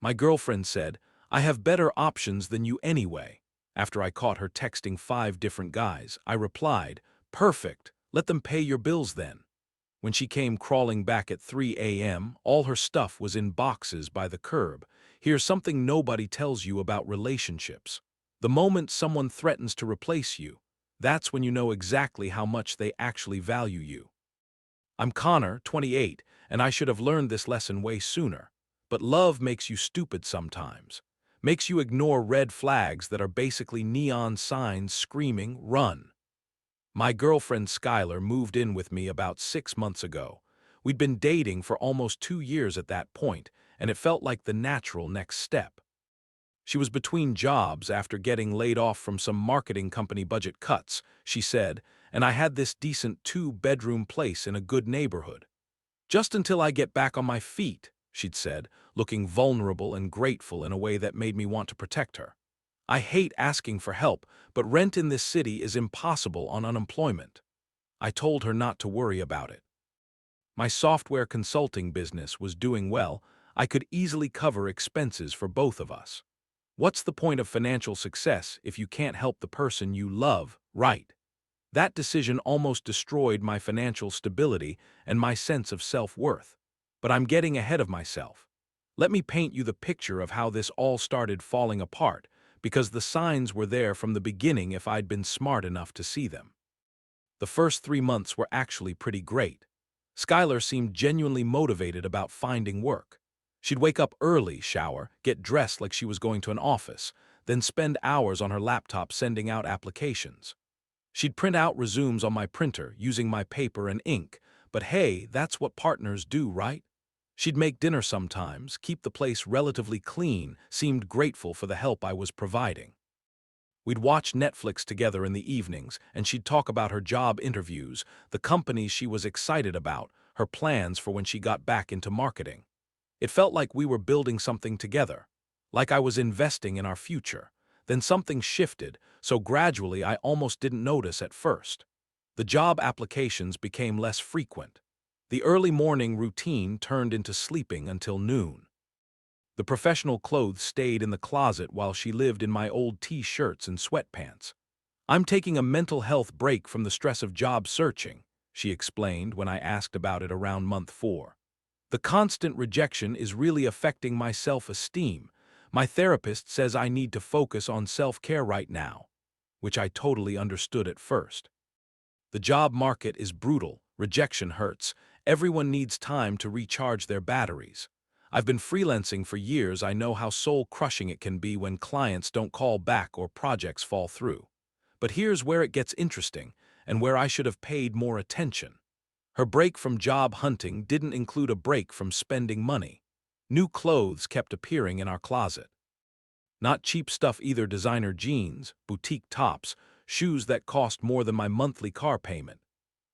My girlfriend said, "I have better options than you anyway." After I caught her texting 5 different guys, I replied, "Perfect, let them pay your bills then." When she came crawling back at 3 a.m., all her stuff was in boxes by the curb. Here's something nobody tells you about relationships. The moment someone threatens to replace you, that's when you know exactly how much they actually value you. I'm Connor, 28, and I should have learned this lesson way sooner. But love makes you stupid sometimes. Makes you ignore red flags that are basically neon signs screaming, "Run." My girlfriend Skylar moved in with me about 6 months ago. We'd been dating for almost 2 years at that point, and it felt like the natural next step. She was between jobs after getting laid off from some marketing company budget cuts, she said, and I had this decent 2-bedroom place in a good neighborhood. "Just until I get back on my feet," she'd said, looking vulnerable and grateful in a way that made me want to protect her. "I hate asking for help, but rent in this city is impossible on unemployment." I told her not to worry about it. My software consulting business was doing well. I could easily cover expenses for both of us. What's the point of financial success if you can't help the person you love, right? That decision almost destroyed my financial stability and my sense of self-worth. But I'm getting ahead of myself. Let me paint you the picture of how this all started falling apart, because the signs were there from the beginning if I'd been smart enough to see them. The first 3 months were actually pretty great. Skylar seemed genuinely motivated about finding work. She'd wake up early, shower, get dressed like she was going to an office, then spend hours on her laptop sending out applications. She'd print out resumes on my printer using my paper and ink, but hey, that's what partners do, right? She'd make dinner sometimes, keep the place relatively clean, seemed grateful for the help I was providing. We'd watch Netflix together in the evenings, and she'd talk about her job interviews, the companies she was excited about, her plans for when she got back into marketing. It felt like we were building something together, like I was investing in our future. Then something shifted, so gradually I almost didn't notice at first. The job applications became less frequent. The early morning routine turned into sleeping until noon. The professional clothes stayed in the closet while she lived in my old t-shirts and sweatpants. "I'm taking a mental health break from the stress of job searching," she explained when I asked about it around month 4. "The constant rejection is really affecting my self-esteem. My therapist says I need to focus on self-care right now," which I totally understood at first. The job market is brutal, rejection hurts, everyone needs time to recharge their batteries. I've been freelancing for years. I know how soul-crushing it can be when clients don't call back or projects fall through. But here's where it gets interesting, and where I should have paid more attention. Her break from job hunting didn't include a break from spending money. New clothes kept appearing in our closet. Not cheap stuff either, designer jeans, boutique tops, shoes that cost more than my monthly car payment.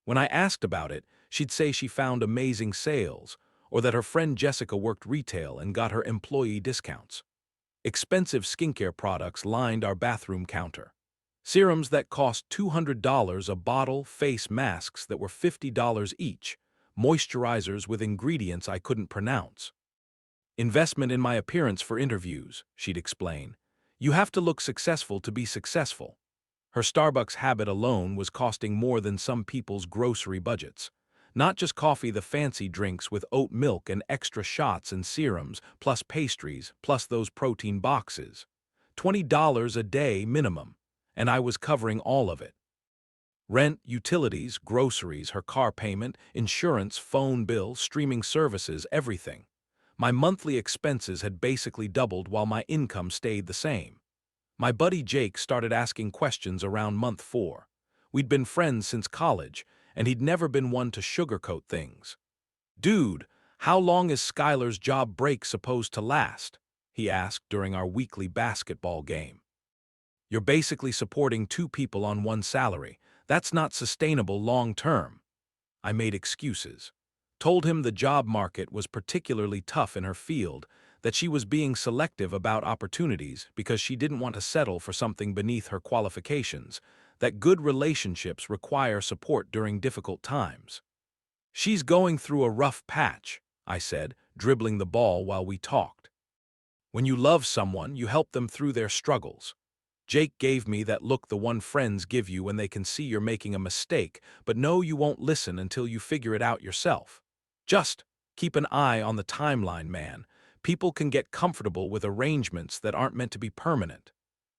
When I asked about it, she'd say she found amazing sales, or that her friend Jessica worked retail and got her employee discounts. Expensive skincare products lined our bathroom counter. Serums that cost $200 a bottle, face masks that were $50 each, moisturizers with ingredients I couldn't pronounce. "Investment in my appearance for interviews," she'd explain. "You have to look successful to be successful." Her Starbucks habit alone was costing more than some people's grocery budgets. Not just coffee, the fancy drinks with oat milk and extra shots and serums, plus pastries, plus those protein boxes. $20 a day minimum, and I was covering all of it. Rent, utilities, groceries, her car payment, insurance, phone bill, streaming services, everything. My monthly expenses had basically doubled while my income stayed the same. My buddy Jake started asking questions around month 4. We'd been friends since college, and he'd never been one to sugarcoat things. "Dude, how long is Skylar's job break supposed to last?" he asked during our weekly basketball game. "You're basically supporting 2 people on one salary. That's not sustainable long term." I made excuses. Told him the job market was particularly tough in her field, that she was being selective about opportunities because she didn't want to settle for something beneath her qualifications, that good relationships require support during difficult times. "She's going through a rough patch," I said, dribbling the ball while we talked. When you love someone, you help them through their struggles. Jake gave me that look the one friends give you when they can see you're making a mistake, but know you won't listen until you figure it out yourself. Just keep an eye on the timeline, man. People can get comfortable with arrangements that aren't meant to be permanent.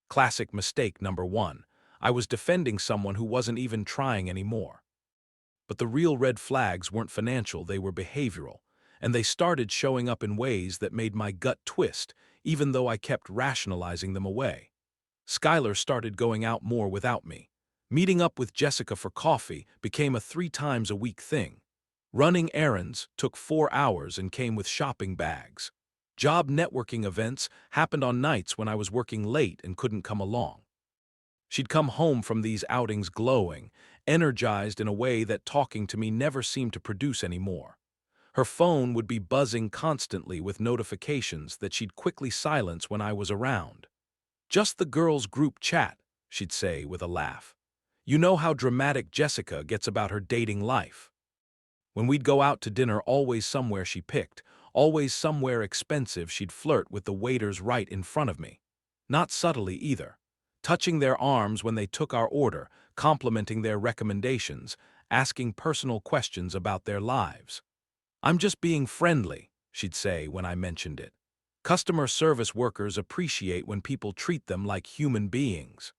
Classic mistake number 1. I was defending someone who wasn't even trying anymore. But the real red flags weren't financial, they were behavioral, and they started showing up in ways that made my gut twist, even though I kept rationalizing them away. Skylar started going out more without me. Meeting up with Jessica for coffee became a 3 times a week thing. Running errands took 4 hours and came with shopping bags. Job networking events happened on nights when I was working late and couldn't come along. She'd come home from these outings glowing, energized in a way that talking to me never seemed to produce anymore. Her phone would be buzzing constantly with notifications that she'd quickly silence when I was around. "Just the girls' group chat," she'd say with a laugh. "You know how dramatic Jessica gets about her dating life." When we'd go out to dinner, always somewhere she picked, always somewhere expensive, she'd flirt with the waiters right in front of me. Not subtly either. Touching their arms when they took our order, complimenting their recommendations, asking personal questions about their lives. "I'm just being friendly," she'd say when I mentioned it. Customer service workers appreciate when people treat them like human beings.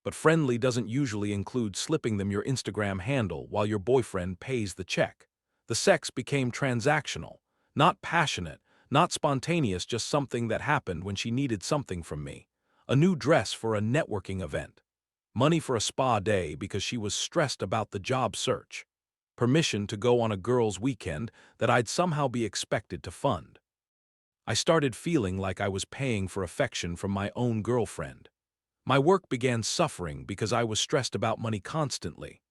But friendly doesn't usually include slipping them your Instagram handle while your boyfriend pays the check. The sex became transactional, not passionate, not spontaneous, just something that happened when she needed something from me. A new dress for a networking event. Money for a spa day because she was stressed about the job search. Permission to go on a girls' weekend that I'd somehow be expected to fund. I started feeling like I was paying for affection from my own girlfriend. My work began suffering because I was stressed about money constantly.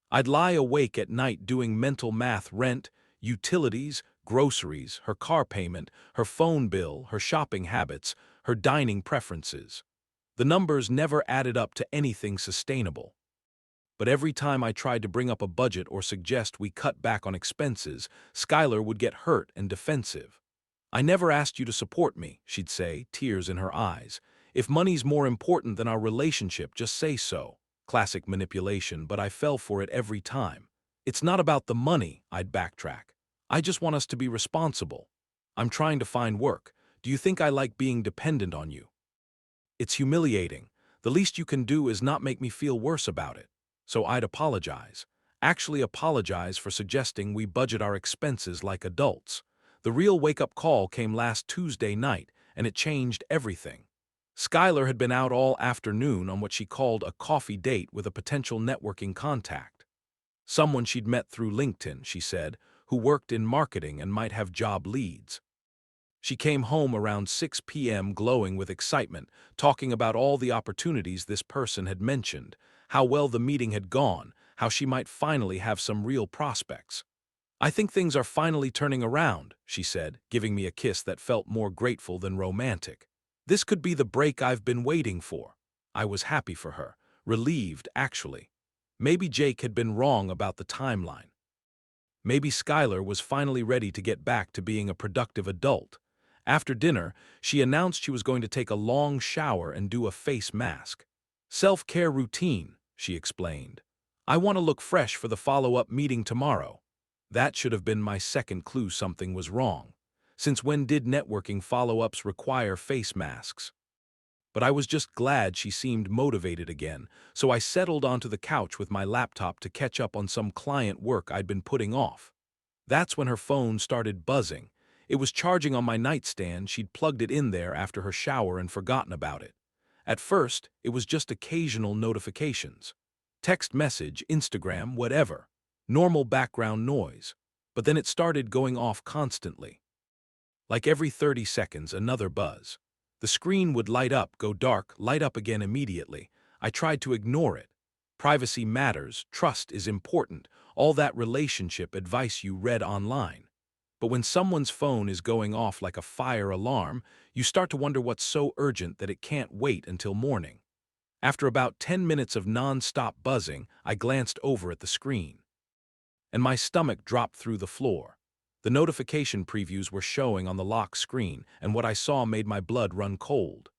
I'd lie awake at night doing mental math: rent, utilities, groceries, her car payment, her phone bill, her shopping habits, her dining preferences. The numbers never added up to anything sustainable. But every time I tried to bring up a budget or suggest we cut back on expenses, Skylar would get hurt and defensive. "I never asked you to support me," she'd say, tears in her eyes. "If money's more important than our relationship, just say so." Classic manipulation, but I fell for it every time. "It's not about the money," I'd backtrack. "I just want us to be responsible. I'm trying to find work. Do you think I like being dependent on you?" It's humiliating. The least you can do is not make me feel worse about it. So I'd apologize. Actually apologize for suggesting we budget our expenses like adults. The real wake-up call came last Tuesday night, and it changed everything. Skylar had been out all afternoon on what she called a coffee date with a potential networking contact. Someone she'd met through LinkedIn, she said, who worked in marketing and might have job leads. She came home around 6 p.m. glowing with excitement, talking about all the opportunities this person had mentioned, how well the meeting had gone, how she might finally have some real prospects. "I think things are finally turning around," she said, giving me a kiss that felt more grateful than romantic. "This could be the break I've been waiting for." I was happy for her, relieved actually. Maybe Jake had been wrong about the timeline. Maybe Skylar was finally ready to get back to being a productive adult. After dinner, she announced she was going to take a long shower and do a face mask. "Self-care routine," she explained. "I want to look fresh for the follow-up meeting tomorrow." That should have been my second clue something was wrong. Since when did networking follow-ups require face masks? But I was just glad she seemed motivated again, so I settled onto the couch with my laptop to catch up on some client work I'd been putting off. That's when her phone started buzzing. It was charging on my nightstand. She'd plugged it in there after her shower and forgotten about it. At first, it was just occasional notifications. Text message, Instagram, whatever. Normal background noise. But then it started going off constantly. Like every 30 seconds, another buzz. The screen would light up, go dark, light up again immediately. I tried to ignore it. Privacy matters, trust is important, all that relationship advice you read online. But when someone's phone is going off like a fire alarm, you start to wonder what's so urgent that it can't wait until morning. After about 10 minutes of non-stop buzzing, I glanced over at the screen. And my stomach dropped through the floor. The notification previews were showing on the lock screen, and what I saw made my blood run cold.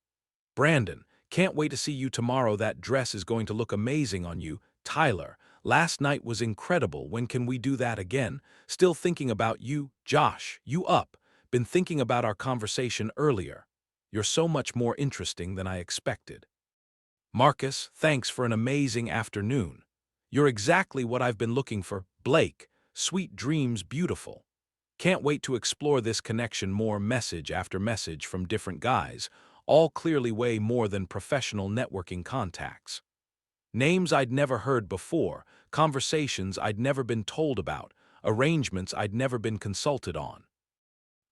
Brandon, can't wait to see you tomorrow. That dress is going to look amazing on you. Tyler, last night was incredible. When can we do that again? Still thinking about you. Josh, you up? Been thinking about our conversation earlier. You're so much more interesting than I expected. Marcus, thanks for an amazing afternoon. You're exactly what I've been looking for. Blake, sweet dreams, beautiful. Can't wait to explore this connection more. Message after message from different guys, all clearly way more than professional networking contacts. Names I'd never heard before, conversations I'd never been told about, arrangements I'd never been consulted on.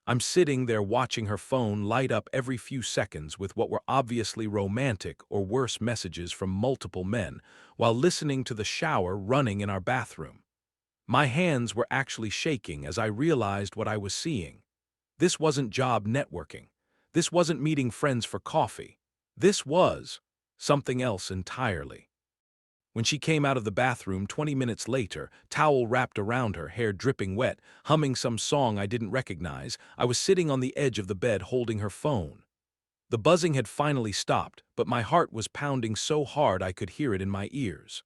I'm sitting there watching her phone light up every few seconds with what were obviously romantic or worse messages from multiple men, while listening to the shower running in our bathroom. My hands were actually shaking as I realized what I was seeing. This wasn't job networking. This wasn't meeting friends for coffee. This was something else entirely. When she came out of the bathroom 20 minutes later, towel wrapped around her, hair dripping wet, humming some song I didn't recognize, I was sitting on the edge of the bed holding her phone. The buzzing had finally stopped, but my heart was pounding so hard I could hear it in my ears.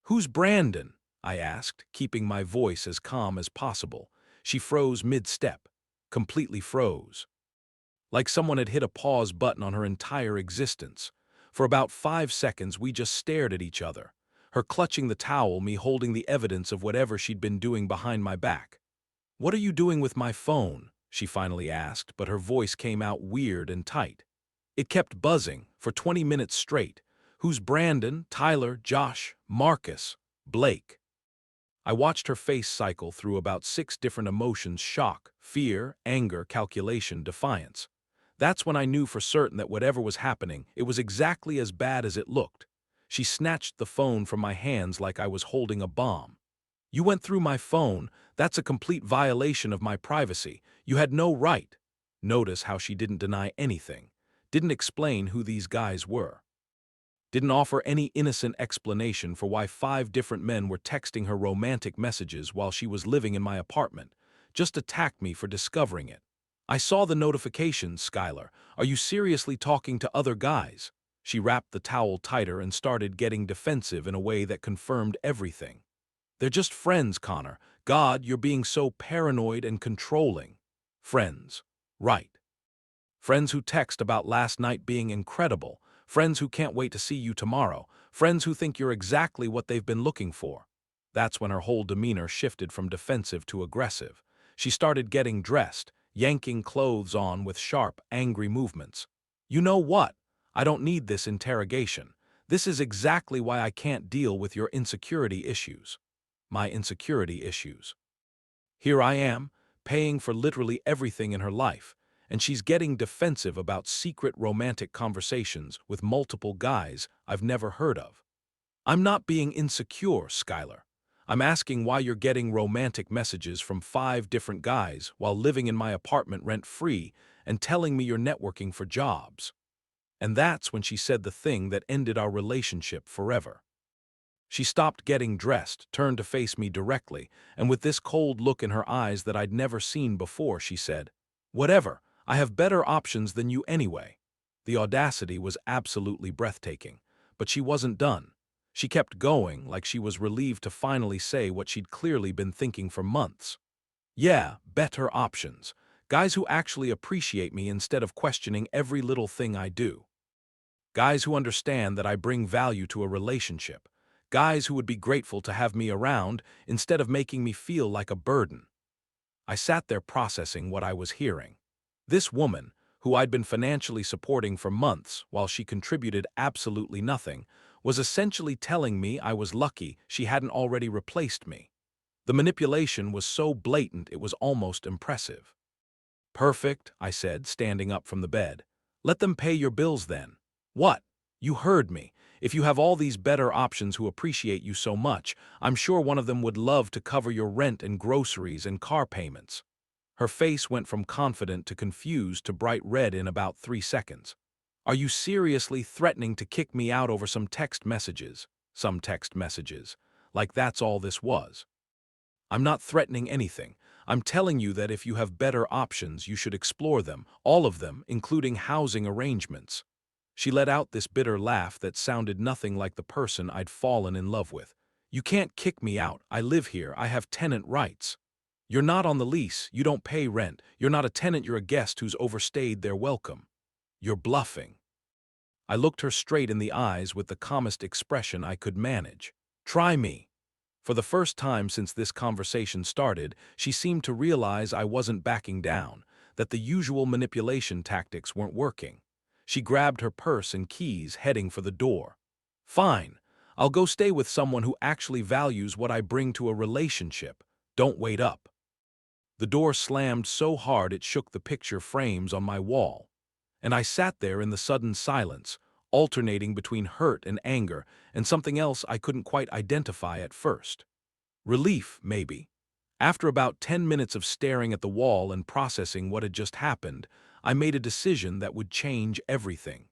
"Who's Brandon?" I asked, keeping my voice as calm as possible. She froze mid-step, completely froze. Like someone had hit a pause button on her entire existence. For about 5 seconds we just stared at each other, her clutching the towel, me holding the evidence of whatever she'd been doing behind my back. "What are you doing with my phone?" she finally asked, but her voice came out weird and tight. It kept buzzing for 20 minutes straight. "Who's Brandon, Tyler, Josh, Marcus, Blake?" I watched her face cycle through about 6 different emotions: shock, fear, anger, calculation, defiance. That's when I knew for certain that whatever was happening, it was exactly as bad as it looked. She snatched the phone from my hands like I was holding a bomb. "You went through my phone. That's a complete violation of my privacy. You had no right." Notice how she didn't deny anything, didn't explain who these guys were, didn't offer any innocent explanation for why 5 different men were texting her romantic messages while she was living in my apartment. Just attacked me for discovering it. "I saw the notifications, Skylar. Are you seriously talking to other guys?" She wrapped the towel tighter and started getting defensive in a way that confirmed everything. "They're just friends, Connor. God, you're being so paranoid and controlling." "Friends. Right. Friends who text about last night being incredible. Friends who can't wait to see you tomorrow. Friends who think you're exactly what they've been looking for." That's when her whole demeanor shifted from defensive to aggressive. She started getting dressed, yanking clothes on with sharp, angry movements. "You know what? I don't need this interrogation. This is exactly why I can't deal with your insecurity issues." My insecurity issues. Here I am, paying for literally everything in her life, and she's getting defensive about secret romantic conversations with multiple guys I've never heard of. "I'm not being insecure, Skylar. I'm asking why you're getting romantic messages from 5 different guys while living in my apartment rent-free and telling me you're networking for jobs." And that's when she said the thing that ended our relationship forever. She stopped getting dressed, turned to face me directly, and with this cold look in her eyes that I'd never seen before, she said, "Whatever, I have better options than you anyway." The audacity was absolutely breathtaking, but she wasn't done. She kept going like she was relieved to finally say what she'd clearly been thinking for months. "Yeah, better options. Guys who actually appreciate me instead of questioning every little thing I do. Guys who understand that I bring value to a relationship. Guys who would be grateful to have me around instead of making me feel like a burden." I sat there processing what I was hearing. This woman, who I'd been financially supporting for months while she contributed absolutely nothing, was essentially telling me I was lucky she hadn't already replaced me. The manipulation was so blatant it was almost impressive. "Perfect," I said, standing up from the bed. "Let them pay your bills then." "What? You heard me. If you have all these better options who appreciate you so much, I'm sure one of them would love to cover your rent and groceries and car payments." Her face went from confident to confused to bright red in about 3 seconds. "Are you seriously threatening to kick me out over some text messages?" Some text messages. Like that's all this was. "I'm not threatening anything. I'm telling you that if you have better options, you should explore them, all of them, including housing arrangements." She let out this bitter laugh that sounded nothing like the person I'd fallen in love with. "You can't kick me out. I live here. I have tenant rights." "You're not on the lease. You don't pay rent. You're not a tenant. You're a guest who's overstayed their welcome. You're bluffing." I looked her straight in the eyes with the calmest expression I could manage. "Try me." For the first time since this conversation started, she seemed to realize I wasn't backing down, that the usual manipulation tactics weren't working. She grabbed her purse and keys, heading for the door. "Fine. I'll go stay with someone who actually values what I bring to a relationship. Don't wait up." The door slammed so hard it shook the picture frames on my wall, and I sat there in the sudden silence, alternating between hurt and anger and something else I couldn't quite identify at first. Relief, maybe. After about 10 minutes of staring at the wall and processing what had just happened, I made a decision that would change everything.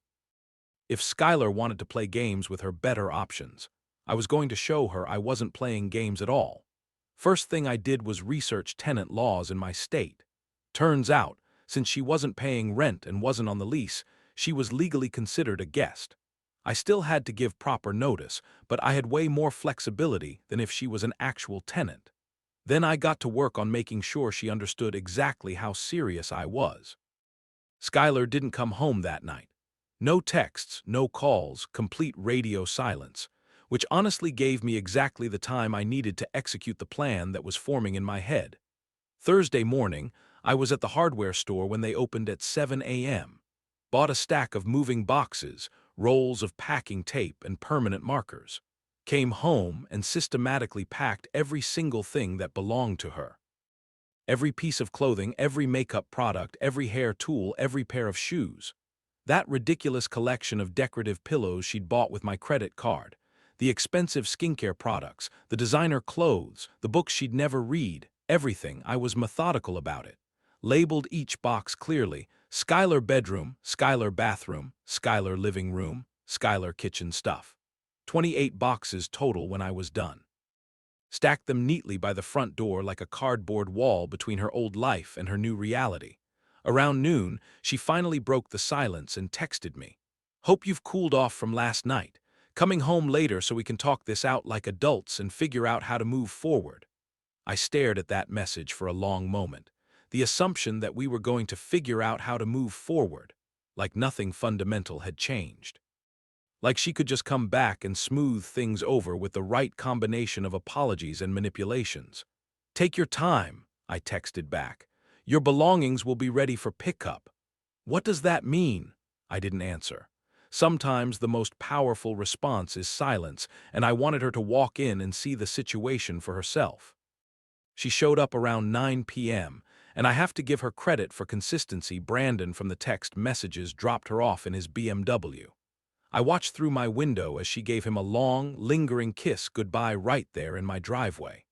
If Skylar wanted to play games with her better options, I was going to show her I wasn't playing games at all. First thing I did was research tenant laws in my state. Turns out, since she wasn't paying rent and wasn't on the lease, she was legally considered a guest. I still had to give proper notice, but I had way more flexibility than if she was an actual tenant. Then I got to work on making sure she understood exactly how serious I was. Skylar didn't come home that night. No texts, no calls, complete radio silence, which honestly gave me exactly the time I needed to execute the plan that was forming in my head. Thursday morning, I was at the hardware store when they opened at 7 a.m. Bought a stack of moving boxes, rolls of packing tape, and permanent markers. Came home and systematically packed every single thing that belonged to her. Every piece of clothing, every makeup product, every hair tool, every pair of shoes. That ridiculous collection of decorative pillows she'd bought with my credit card. The expensive skincare products, the designer clothes, the books she'd never read, everything. I was methodical about it. Labeled each box clearly: Skylar bedroom, Skylar bathroom, Skylar living room, Skylar kitchen stuff. 28 boxes total when I was done. Stacked them neatly by the front door like a cardboard wall between her old life and her new reality. Around noon, she finally broke the silence and texted me. "Hope you've cooled off from last night. Coming home later so we can talk this out like adults and figure out how to move forward." I stared at that message for a long moment. The assumption that we were going to figure out how to move forward, like nothing fundamental had changed. Like she could just come back and smooth things over with the right combination of apologies and manipulations. "Take your time," I texted back. "Your belongings will be ready for pickup." "What does that mean?" I didn't answer. Sometimes the most powerful response is silence, and I wanted her to walk in and see the situation for herself. She showed up around 9 p.m., and I have to give her credit for consistency. Brandon from the text messages dropped her off in his BMW. I watched through my window as she gave him a long, lingering kiss goodbye right there in my driveway.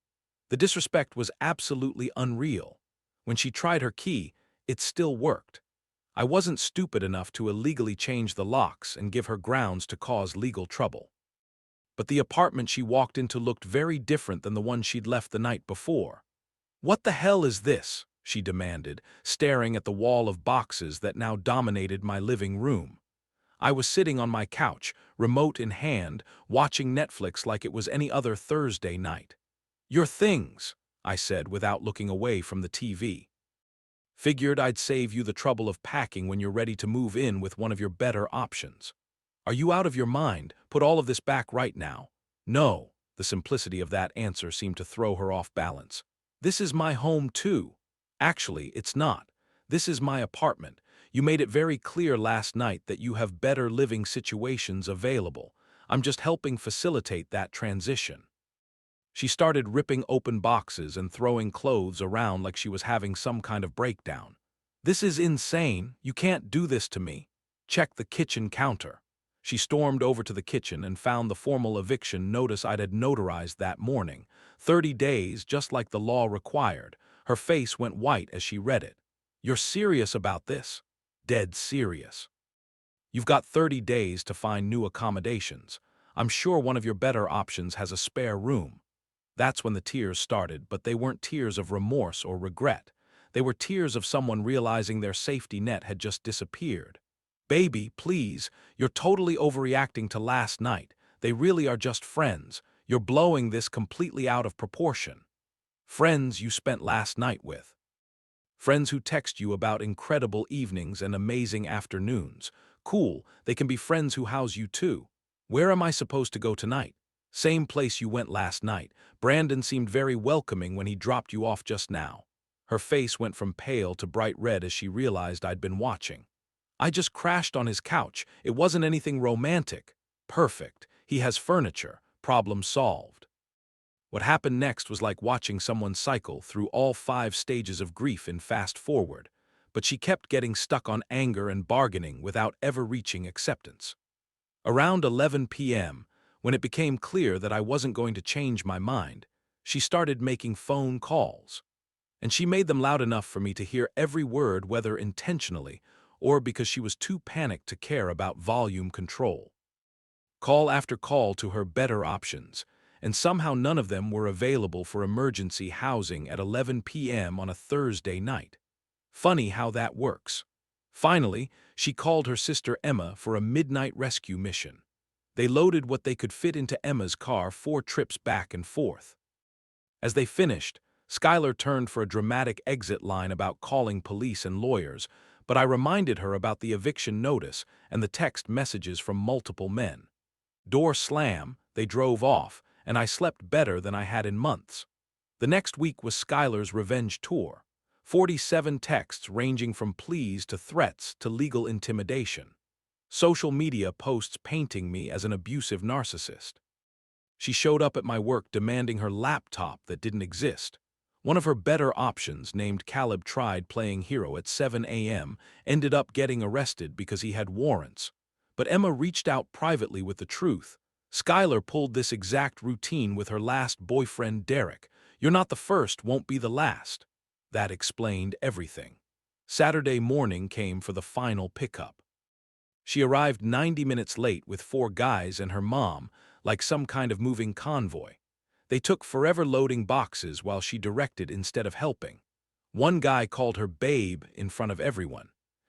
The disrespect was absolutely unreal. When she tried her key, it still worked. I wasn't stupid enough to illegally change the locks and give her grounds to cause legal trouble. But the apartment she walked into looked very different than the one she'd left the night before. "What the hell is this?" she demanded, staring at the wall of boxes that now dominated my living room. I was sitting on my couch, remote in hand, watching Netflix like it was any other Thursday night. "Your things," I said without looking away from the TV. "Figured I'd save you the trouble of packing when you're ready to move in with one of your better options." "Are you out of your mind? Put all of this back right now." "No." The simplicity of that answer seemed to throw her off balance. "This is my home too." "Actually, it's not. This is my apartment. You made it very clear last night that you have better living situations available. I'm just helping facilitate that transition." She started ripping open boxes and throwing clothes around like she was having some kind of breakdown. "This is insane. You can't do this to me. Check the kitchen counter." She stormed over to the kitchen and found the formal eviction notice I'd had notarized that morning. 30 days, just like the law required. Her face went white as she read it. "You're serious about this?" "Dead serious." "You've got 30 days to find new accommodations. I'm sure one of your better options has a spare room." That's when the tears started, but they weren't tears of remorse or regret. They were tears of someone realizing their safety net had just disappeared. Baby, please, you're totally overreacting to last night. They really are just friends. You're blowing this completely out of proportion. Friends you spent last night with. Friends who text you about incredible evenings and amazing afternoons. Cool, they can be friends who house you too. Where am I supposed to go tonight? Same place you went last night. Brandon seemed very welcoming when he dropped you off just now. Her face went from pale to bright red as she realized I'd been watching. I just crashed on his couch. It wasn't anything romantic. Perfect. He has furniture. Problem solved. What happened next was like watching someone cycle through all 5 stages of grief in fast forward, but she kept getting stuck on anger and bargaining without ever reaching acceptance. Around 11 p.m., when it became clear that I wasn't going to change my mind, she started making phone calls. And she made them loud enough for me to hear every word, whether intentionally or because she was too panicked to care about volume control. Call after call to her better options, and somehow none of them were available for emergency housing at 11 p.m. on a Thursday night. Funny how that works. Finally, she called her sister Emma for a midnight rescue mission. They loaded what they could fit into Emma's car 4 trips back and forth. As they finished, Skylar turned for a dramatic exit line about calling police and lawyers, but I reminded her about the eviction notice and the text messages from multiple men. Door slam, they drove off, and I slept better than I had in months. The next week was Skylar's revenge tour. 47 texts ranging from pleas to threats to legal intimidation. Social media posts painting me as an abusive narcissist. She showed up at my work demanding her laptop that didn't exist. One of her better options, named Caleb, tried playing hero at 7 a.m., ended up getting arrested because he had warrants. But Emma reached out privately with the truth. Skylar pulled this exact routine with her last boyfriend, Derek. You're not the first, won't be the last. That explained everything. Saturday morning came for the final pickup. She arrived 90 minutes late with 4 guys and her mom, like some kind of moving convoy. They took forever loading boxes while she directed instead of helping. One guy called her babe in front of everyone.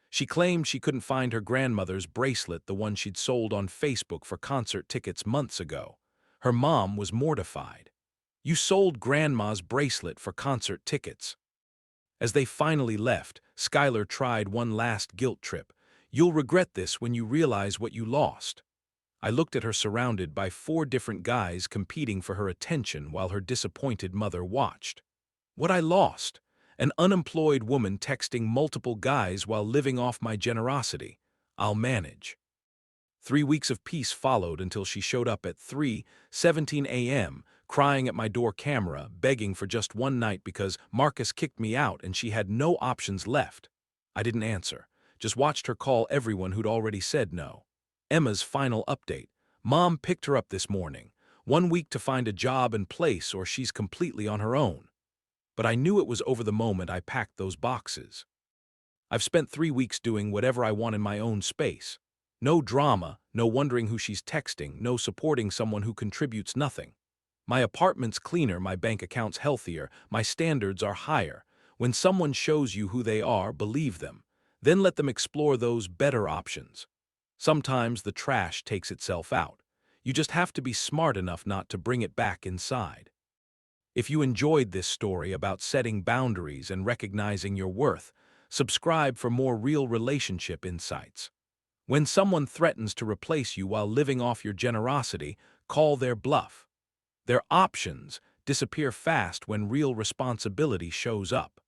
She claimed she couldn't find her grandmother's bracelet, the one she'd sold on Facebook for concert tickets months ago. Her mom was mortified. You sold grandma's bracelet for concert tickets. As they finally left, Skylar tried one last guilt trip. You'll regret this when you realize what you lost. I looked at her surrounded by 4 different guys competing for her attention while her disappointed mother watched. What I lost? An unemployed woman texting multiple guys while living off my generosity. I'll manage. 3 weeks of peace followed until she showed up at 3:17 a.m., crying at my door camera, begging for just one night because Marcus kicked me out and she had no options left. I didn't answer, just watched her call everyone who'd already said no. Emma's final update. Mom picked her up this morning. 1 week to find a job and place or she's completely on her own. But I knew it was over the moment I packed those boxes. I've spent 3 weeks doing whatever I want in my own space. No drama, no wondering who she's texting, no supporting someone who contributes nothing. My apartment's cleaner, my bank account's healthier, my standards are higher. When someone shows you who they are, believe them. Then let them explore those better options. Sometimes the trash takes itself out. You just have to be smart enough not to bring it back inside. If you enjoyed this story about setting boundaries and recognizing your worth, subscribe for more real relationship insights. When someone threatens to replace you while living off your generosity, call their bluff. Their options disappear fast when real responsibility shows up.